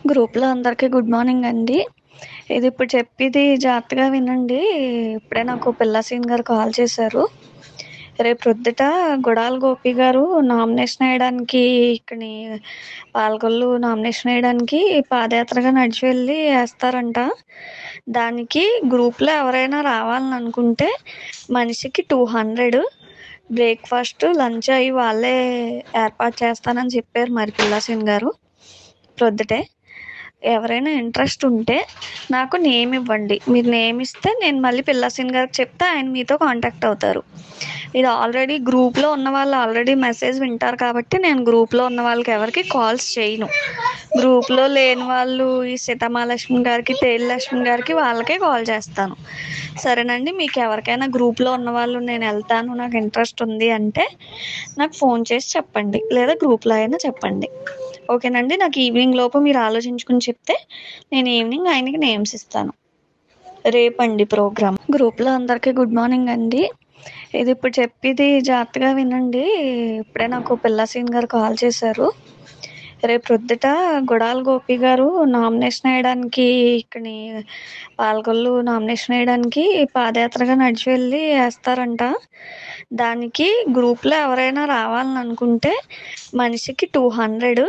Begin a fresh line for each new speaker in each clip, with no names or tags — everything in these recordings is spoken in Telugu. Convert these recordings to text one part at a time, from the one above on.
గ్రూప్‌లో అందరికీ గుడ్ మార్నింగ్ అండి. ఇప్పుడు చెప్పేది జాగ్రత్తగా వినండి. ఇప్పుడే నాకు పిల్ల సీన్ గారు కాల్ చేశారు. రేపు ప్రొద్దుట గుడాల గోపి గారు నామినేషన్ ఎయడానికి ఇక్కడి పాలకొల్లు నామినేషన్ ఎయడానికి పాదయాత్రగా నడిచి వెళ్ళి ఏస్తారంట. దానికి గ్రూప్‌లో ఎవరైనా రావాలని అనుకుంటే మనిషికి 200 బ్రేక్‌ఫాస్ట్, లంచ్ అయి వాళ్ళే ఏర్పాటు చేస్తానని చెప్పారు మరి పిల్ల సీన్ గారు ప్రొద్దుటే. ఎవరైనా ఇంట్రెస్ట్ ఉంటే నాకు నేమ్ ఇవ్వండి. మీరు నేమ్ ఇస్తే నేను మళ్ళీ పిల్ల సీన్ గారికి చెప్తే ఆయన మీతో కాంటాక్ట్ అవుతారు. ఇది ఆల్రెడీ గ్రూప్‌లో ఉన్న వాళ్ళు ఆల్రెడీ మెసేజ్ వింటారు కాబట్టి నేను గ్రూప్‌లో ఉన్న వాళ్ళకి ఎవరికీ కాల్స్ చేయను. గ్రూప్‌లో లేని వాళ్ళు ఈ సీతమహాలక్ష్మి గారికి, తేలి లక్ష్మి గారికి వాళ్ళకే కాల్ చేస్తాను. సరేనండి. మీకు ఎవరికైనా గ్రూప్‌లో ఉన్నవాళ్ళు నేను వెళ్తాను, నాకు ఇంట్రెస్ట్ ఉంది అంటే నాకు ఫోన్ చేసి చెప్పండి. లేదా గ్రూప్‌లో అయినా చెప్పండి. ఓకేనండి. నాకు ఈవినింగ్ లోపు మీరు ఆలోచించుకుని చెప్తే నేను ఈవినింగ్ ఆయనకి నేమ్స్ ఇస్తాను. రేపండి ప్రోగ్రామ్. గ్రూప్‌లో అందరికీ గుడ్ మార్నింగ్ అండి. ఇప్పుడు చెప్పేది జాగ్రత్తగా వినండి. ఇప్పుడే నాకు పిల్ల సీన్ గారు కాల్ చేశారు. రేపు ప్రొద్దుట గుడాల గోపి గారు నామినేషన్ ఎయడానికి ఇక్కడి పాలకొల్లు నామినేషన్ ఎయడానికి పాదయాత్రగా నడిచి వెళ్ళి ఏస్తారంట. దానికి గ్రూప్‌లో ఎవరైనా రావాలని అనుకుంటే మనిషికి 200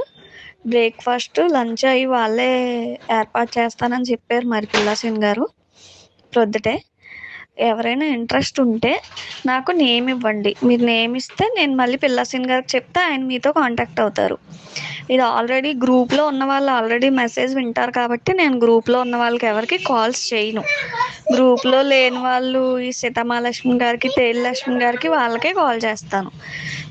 బ్రేక్‌ఫాస్ట్, లంచ్ అయి వాళ్ళే ఏర్పాటు చేస్తానని చెప్పారు మరి పిల్ల సీన్ గారు ప్రొద్దుటే. ఎవరైనా ఇంట్రెస్ట్ ఉంటే నాకు నేమ్ ఇవ్వండి. మీరు నేమ్ ఇస్తే నేను మళ్ళీ పిల్ల సీన్ గారికి చెప్తే ఆయన మీతో కాంటాక్ట్ అవుతారు. ఇది ఆల్రెడీ గ్రూప్‌లో ఉన్న వాళ్ళు ఆల్రెడీ మెసేజ్ వింటారు కాబట్టి నేను గ్రూప్‌లో ఉన్న వాళ్ళకి ఎవరికీ కాల్స్ చేయను. గ్రూప్‌లో లేని వాళ్ళు ఈ సీతమహాలక్ష్మి గారికి, తేలి లక్ష్మి గారికి వాళ్ళకే కాల్ చేస్తాను.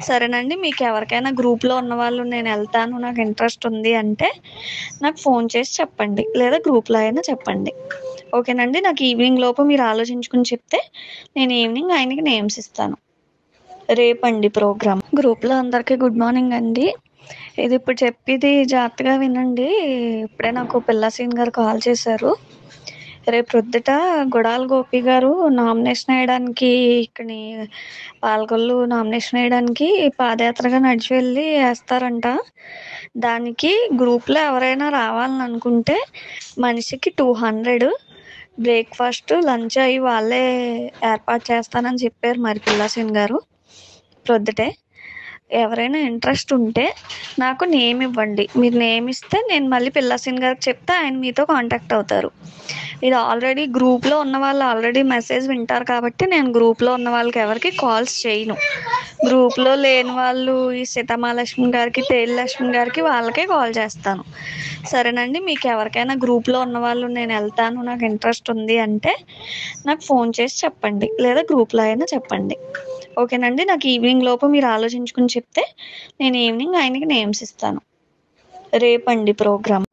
సరేనండి. మీకు ఎవరికైనా గ్రూప్‌లో ఉన్నవాళ్ళు నేను వెళ్తాను, నాకు ఇంట్రెస్ట్ ఉంది అంటే నాకు ఫోన్ చేసి చెప్పండి. లేదా గ్రూప్‌లో అయినా చెప్పండి. ఓకేనండి. నాకు ఈవినింగ్ లోపు మీరు ఆలోచించుకుని చెప్తే నేను ఈవినింగ్ ఆయనకి నేమ్స్ ఇస్తాను. రేపండి ప్రోగ్రామ్. గ్రూప్‌లో అందరికీ గుడ్ మార్నింగ్ అండి. ఇప్పుడు చెప్పేది జాగ్రత్తగా వినండి. ఇప్పుడే నాకు పిల్ల సీన్ గారు కాల్ చేశారు. రేపు ప్రొద్దుట గుడాల గోపి గారు నామినేషన్ ఎయడానికి ఇక్కడి పాలకొల్లు నామినేషన్ ఎయడానికి పాదయాత్రగా నడిచి వెళ్ళి ఏస్తారంట. దానికి గ్రూప్‌లో ఎవరైనా రావాలని అనుకుంటే మనిషికి 200 బ్రేక్‌ఫాస్ట్, లంచ్ అయి వాళ్ళే ఏర్పాటు చేస్తానని చెప్పారు మరి పిల్ల సీన్ గారు ప్రొద్దుటే. ఎవరైనా ఇంట్రెస్ట్ ఉంటే నాకు నేమ్ ఇవ్వండి. మీరు నేమ్ ఇస్తే నేను మళ్ళీ పిల్ల సీన్ గారికి చెప్తే ఆయన మీతో కాంటాక్ట్ అవుతారు. ఇది ఆల్రెడీ గ్రూప్‌లో ఉన్న వాళ్ళు ఆల్రెడీ మెసేజ్ వింటారు కాబట్టి నేను గ్రూప్‌లో ఉన్న వాళ్ళకి ఎవరికీ కాల్స్ చేయను. గ్రూప్‌లో లేని వాళ్ళు ఈ సీతమహాలక్ష్మి గారికి, తేలి లక్ష్మి గారికి వాళ్ళకే కాల్ చేస్తాను. సరేనండి. మీకు ఎవరికైనా గ్రూప్‌లో ఉన్నవాళ్ళు నేను వెళ్తాను, నాకు ఇంట్రెస్ట్ ఉంది అంటే నాకు ఫోన్ చేసి చెప్పండి. లేదా గ్రూప్‌లో అయినా చెప్పండి. ఓకేనండి. నాకు ఈవినింగ్ లోపు మీరు ఆలోచించుకుని చెప్తే నేను ఈవినింగ్ ఆయనకి నేమ్స్ ఇస్తాను. రేపండి ప్రోగ్రామ్.